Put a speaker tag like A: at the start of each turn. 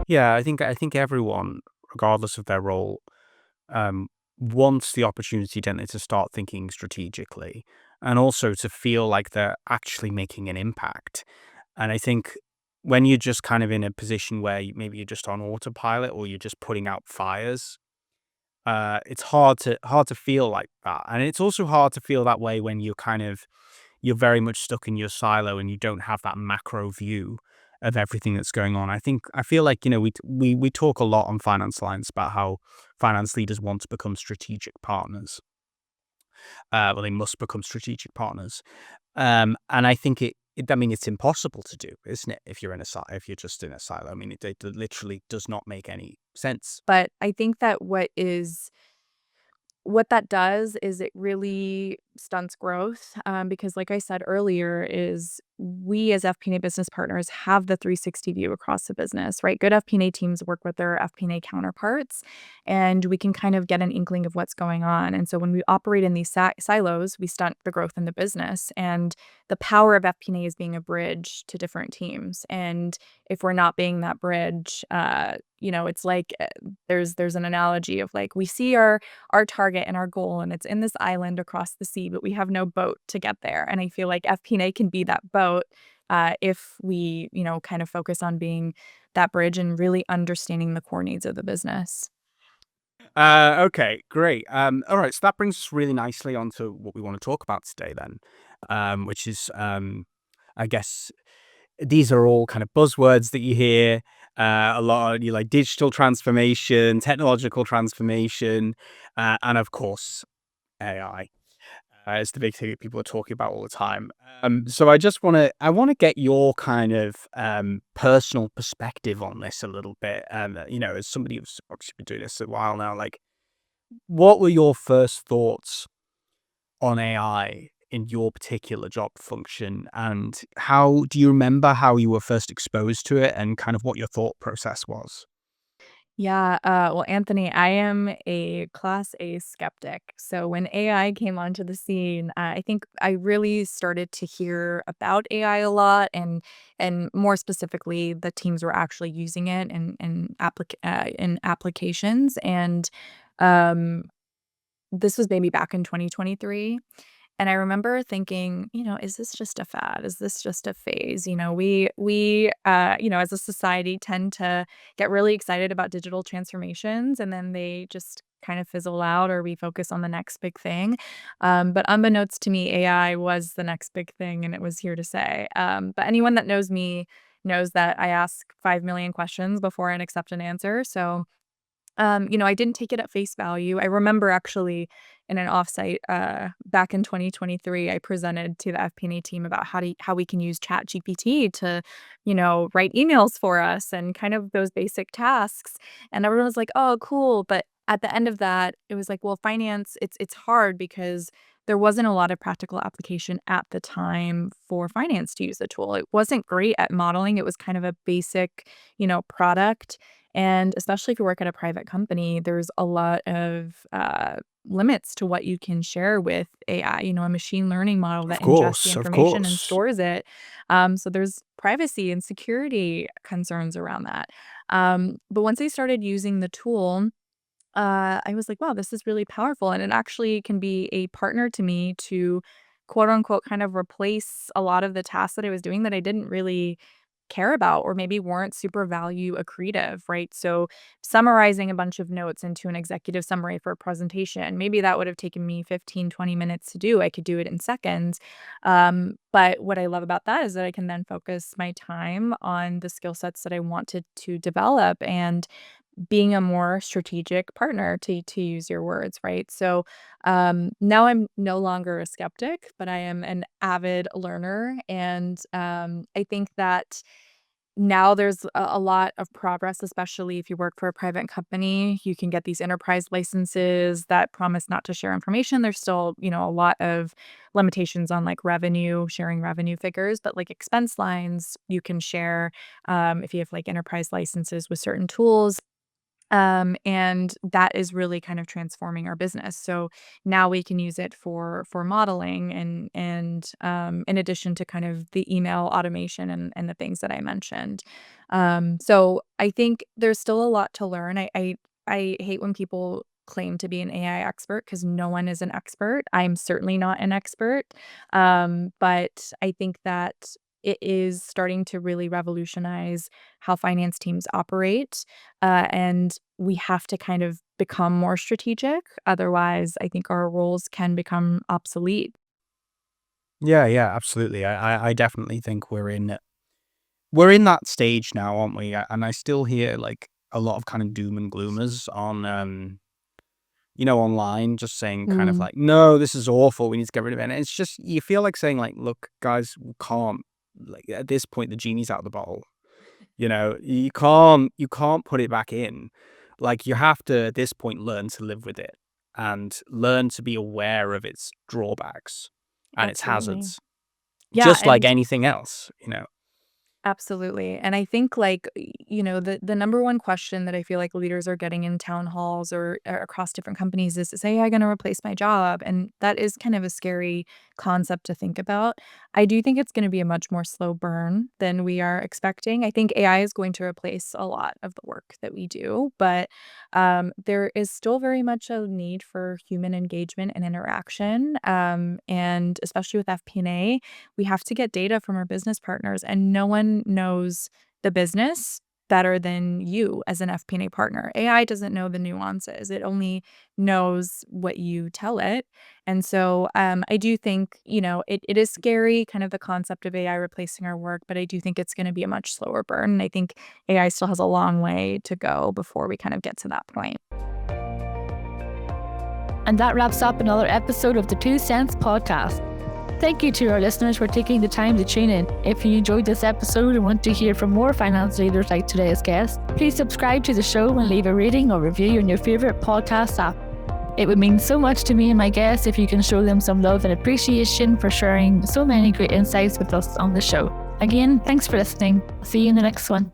A: Yeah, I think everyone, regardless of their role, um, wants the opportunity, don't they, to start thinking strategically and also to feel like they're actually making an impact. And I think when you're just kind of in a position where maybe you're just on autopilot or you're just putting out fires, it's hard to feel like that. And it's also hard to feel that way when you're very much stuck in your silo and you don't have that macro view of everything that's going on. I feel like, we talk a lot on finance lines about how finance leaders want to become strategic partners. Well, they must become strategic partners. And I think I mean, it's impossible to do, isn't it? If you're just in a silo, I mean, it literally does not make any sense.
B: But I think that what that does is it really stunts growth, because like I said earlier, is we as FP&A business partners have the 360 view across the business, right? Good FP&A teams work with their FP&A counterparts, and we can kind of get an inkling of what's going on. And so when we operate in these silos, we stunt the growth in the business. And the power of FP&A is being a bridge to different teams. And if we're not being that bridge, it's like there's an analogy of like we see our target and our goal, and it's in this island across the sea, but we have no boat to get there. And I feel like FP&A can be that boat, if we, kind of focus on being that bridge and really understanding the core needs of the business.
A: Okay, great. All right, so that brings us really nicely onto what we want to talk about today, then, which is, I guess, these are all kind of buzzwords that you hear a lot. You like digital transformation, technological transformation, and of course AI. It's the big thing that people are talking about all the time. So I want to get your kind of personal perspective on this a little bit. As somebody who's obviously been doing this a while now, like, what were your first thoughts on AI in your particular job function, and how do you remember how you were first exposed to it, and kind of what your thought process was?
B: Yeah, well, Anthony, I am a class A skeptic. So when AI came onto the scene, I think I really started to hear about AI a lot, and more specifically, the teams were actually using it in applications. And um, this was maybe back in 2023. And I remember thinking, is this just a fad? Is this just a phase? As a society tend to get really excited about digital transformations, and then they just kind of fizzle out, or we focus on the next big thing. But unbeknownst to me, AI was the next big thing, and it was here to stay. But anyone that knows me knows that I ask 5 million questions before I accept an answer. So I didn't take it at face value. I remember actually in an offsite back in 2023, I presented to the FP&A team about how we can use Chat GPT to, write emails for us and kind of those basic tasks. And everyone was like, "Oh, cool." But at the end of that, it was like, well, finance, it's hard because there wasn't a lot of practical application at the time for finance to use the tool. It wasn't great at modeling. It was kind of a basic, product, and especially if you work at a private company, there's a lot of limits to what you can share with AI, a machine learning model
A: Of
B: that ingests the
A: course, of
B: information and
A: course.
B: stores it. So there's privacy and security concerns around that. But once I started using the tool, I was like, wow, this is really powerful. And it actually can be a partner to me to quote unquote kind of replace a lot of the tasks that I was doing that I didn't really care about, or maybe weren't super value accretive, right? So summarizing a bunch of notes into an executive summary for a presentation, maybe that would have taken me 15, 20 minutes to do. I could do it in seconds. But what I love about that is that I can then focus my time on the skill sets that I wanted to develop, and being a more strategic partner, to use your words, right? So now I'm no longer a skeptic, but I am an avid learner. And I think that now there's a lot of progress, especially if you work for a private company. You can get these enterprise licenses that promise not to share information. There's still, a lot of limitations on like sharing revenue figures, but like expense lines, you can share if you have like enterprise licenses with certain tools. And that is really kind of transforming our business. So now we can use it for modeling and in addition to kind of the email automation and the things that I mentioned. So I think there's still a lot to learn. I hate when people claim to be an AI expert because no one is an expert. I'm certainly not an expert. But I think that it is starting to really revolutionize how finance teams operate. And we have to kind of become more strategic. Otherwise, I think our roles can become obsolete.
A: Yeah, yeah, absolutely. I definitely think we're in that stage now, aren't we? And I still hear like a lot of kind of doom and gloomers on online, just saying kind of
B: Mm,
A: like, no, this is awful. We need to get rid of it. And it's just you feel like saying like, look, guys, we can't like at this point the genie's out of the bottle. You can't put it back in. Like you have to at this point learn to live with it and learn to be aware of its drawbacks and its
B: absolutely.
A: hazards,
B: Yeah,
A: just like
B: and
A: anything else.
B: absolutely. And I think like, the number one question that I feel like leaders are getting in town halls or across different companies is AI going to replace my job? And that is kind of a scary concept to think about. I do think it's going to be a much more slow burn than we are expecting. I think AI is going to replace a lot of the work that we do, but there is still very much a need for human engagement and interaction. And especially with FP&A, we have to get data from our business partners, and no one knows the business better than you as an FP&A partner. AI doesn't know the nuances. It only knows what you tell it. And so I do think, it is scary, kind of the concept of AI replacing our work, but I do think it's going to be a much slower burn. And I think AI still has a long way to go before we kind of get to that point.
C: And that wraps up another episode of the 2 Cents podcast. Thank you to our listeners for taking the time to tune in. If you enjoyed this episode and want to hear from more finance leaders like today's guest, please subscribe to the show and leave a rating or review on your favourite podcast app. It would mean so much to me and my guests if you can show them some love and appreciation for sharing so many great insights with us on the show. Again, thanks for listening. See you in the next one.